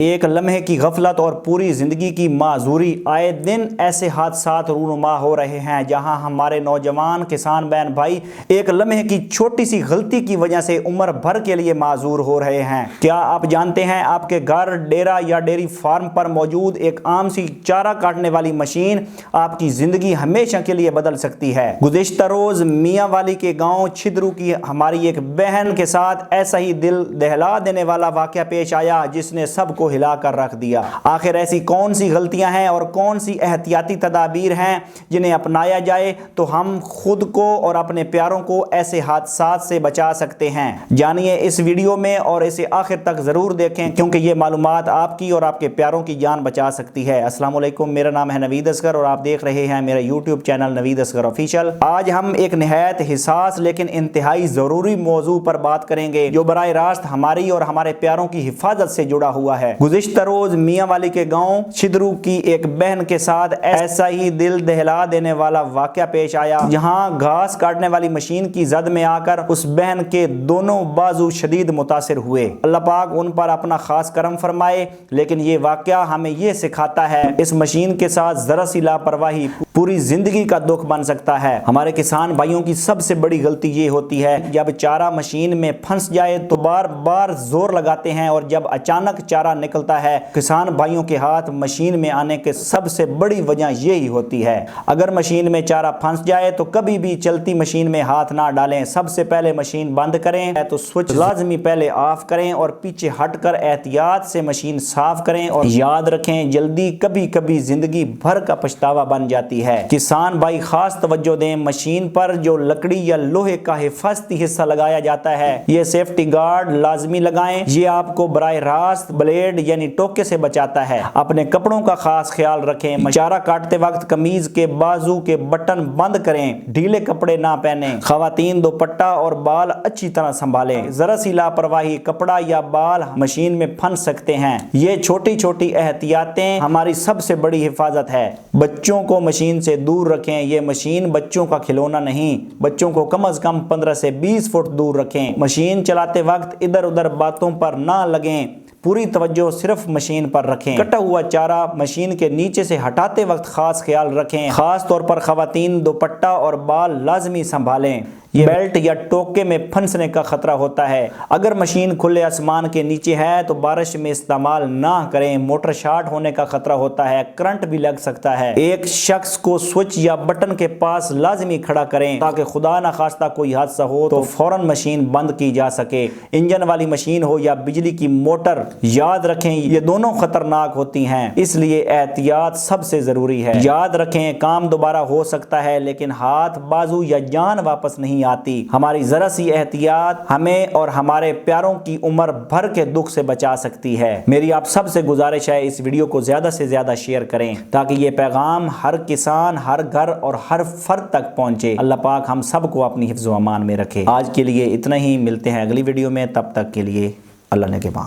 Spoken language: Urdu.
ایک لمحے کی غفلت اور پوری زندگی کی معذوری، آئے دن ایسے حادثات رونما ہو رہے ہیں جہاں ہمارے نوجوان کسان بہن بھائی ایک لمحے کی چھوٹی سی غلطی کی وجہ سے عمر بھر کے لیے معذور ہو رہے ہیں۔ کیا آپ جانتے ہیں آپ کے گھر، ڈیرا یا ڈیری فارم پر موجود ایک عام سی چارہ کاٹنے والی مشین آپ کی زندگی ہمیشہ کے لیے بدل سکتی ہے؟ گزشتہ روز میاں والی کے گاؤں چھدرو کی ہماری ایک بہن کے ساتھ ایسا ہی دل دہلا دینے والا واقعہ پیش آیا جس نے سب کو ہلا کر رکھ دیا۔ آخر ایسی کون سی غلطیاں ہیں اور کون سی احتیاطی تدابیر ہیں جنہیں اپنایا جائے تو ہم خود کو اور اپنے پیاروں کو ایسے حادثات سے بچا سکتے ہیں؟ جانیے اس ویڈیو میں اور اسے آخر تک ضرور دیکھیں کیونکہ یہ معلومات آپ کی اور آپ کے پیاروں کی جان بچا سکتی ہے۔ السلام علیکم، میرا نام ہے نوید اصغر اور آپ دیکھ رہے ہیں میرا یوٹیوب چینل نوید اصغر آفیشیل۔ آج ہم ایک نہایت حساس لیکن انتہائی ضروری موضوع پر بات کریں گے جو براہ راست ہماری اور ہمارے پیاروں کی حفاظت سے جڑا ہوا ہے۔ گزشتہ روز میاں والی کے گاؤں چھدرو کی ایک بہن کے ساتھ ایسا ہی دل دہلا دینے والا واقعہ پیش آیا جہاں گھاس کاٹنے والی مشین کی زد میں آ کر اس بہن کے دونوں بازو شدید متاثر ہوئے۔ اللہ پاک ان پر اپنا خاص کرم فرمائے، لیکن یہ واقعہ ہمیں یہ سکھاتا ہے اس مشین کے ساتھ ذرا سی لاپرواہی پوری زندگی کا دکھ بن سکتا ہے۔ ہمارے کسان بھائیوں کی سب سے بڑی غلطی یہ ہوتی ہے جب چارہ مشین میں پھنس جائے تو بار بار زور لگاتے ہیں اور جب اچانک چارہ نکلتا ہے کسان بھائیوں کے ہاتھ مشین میں آنے کے سب سے بڑی وجہ یہی ہوتی ہے۔ اگر مشین میں چارہ پھنس جائے تو کبھی بھی چلتی مشین میں ہاتھ نہ ڈالیں۔ سب سے پہلے مشین بند کریں تو سوئچ لازمی پہلے آف کریں اور پیچھے ہٹ کر احتیاط سے مشین صاف کریں، اور یاد رکھیں جلدی کبھی کبھی زندگی بھر کا پچھتاوا بن جاتی ہے۔ کسان بھائی خاص توجہ دیں، مشین پر جو لکڑی یا لوہے کا حفاظتی حصہ لگایا جاتا ہے یہ سیفٹی گارڈ لازمی لگائیں۔ یہ آپ کو براہ راست بلیڈ یعنی ٹوکے سے بچاتا ہے۔ اپنے کپڑوں کا خاص خیال رکھیں، چارہ کاٹتے وقت قمیض کے بازو کے بٹن بند کریں، ڈھیلے کپڑے نہ پہنیں۔ خواتین دوپٹہ اور بال اچھی طرح سنبھالیں، ذرا سی لاپرواہی کپڑا یا بال مشین میں پھنس سکتے ہیں۔ یہ چھوٹی چھوٹی احتیاطیں ہماری سب سے بڑی حفاظت ہے۔ بچوں کو مشین سے دور رکھیں، یہ مشین بچوں کا کھلونا نہیں، بچوں کو کم از کم 15 سے 20 فٹ دور رکھیں۔ مشین چلاتے وقت ادھر ادھر باتوں پر نہ لگیں، پوری توجہ صرف مشین پر رکھیں۔ کٹا ہوا چارہ مشین کے نیچے سے ہٹاتے وقت خاص خیال رکھیں، خاص طور پر خواتین دوپٹہ اور بال لازمی سنبھالیں۔ یہ بیلٹ یا ٹوکے میں پھنسنے کا خطرہ ہوتا ہے۔ اگر مشین کھلے آسمان کے نیچے ہے تو بارش میں استعمال نہ کریں، موٹر شارٹ ہونے کا خطرہ ہوتا ہے، کرنٹ بھی لگ سکتا ہے۔ ایک شخص کو سوئچ یا بٹن کے پاس لازمی کھڑا کریں تاکہ خدا نخواستہ کوئی حادثہ ہو تو فوراً مشین بند کی جا سکے۔ انجن والی مشین ہو یا بجلی کی موٹر، یاد رکھیں یہ دونوں خطرناک ہوتی ہیں، اس لیے احتیاط سب سے ضروری ہے۔ یاد رکھیں کام دوبارہ ہو سکتا ہے لیکن ہاتھ، بازو یا جان واپس نہیں آتی۔ ہماری ذرا سی احتیاط ہمیں اور ہمارے پیاروں کی عمر بھر کے دکھ سے بچا سکتی ہے۔ میری آپ سب سے گزارش ہے اس ویڈیو کو زیادہ سے زیادہ شیئر کریں تاکہ یہ پیغام ہر کسان، ہر گھر اور ہر فرد تک پہنچے۔ اللہ پاک ہم سب کو اپنی حفظ و امان میں رکھے۔ آج کے لیے اتنا ہی، ملتے ہیں اگلی ویڈیو میں، تب تک کے لیے اللہ نے کے بعد۔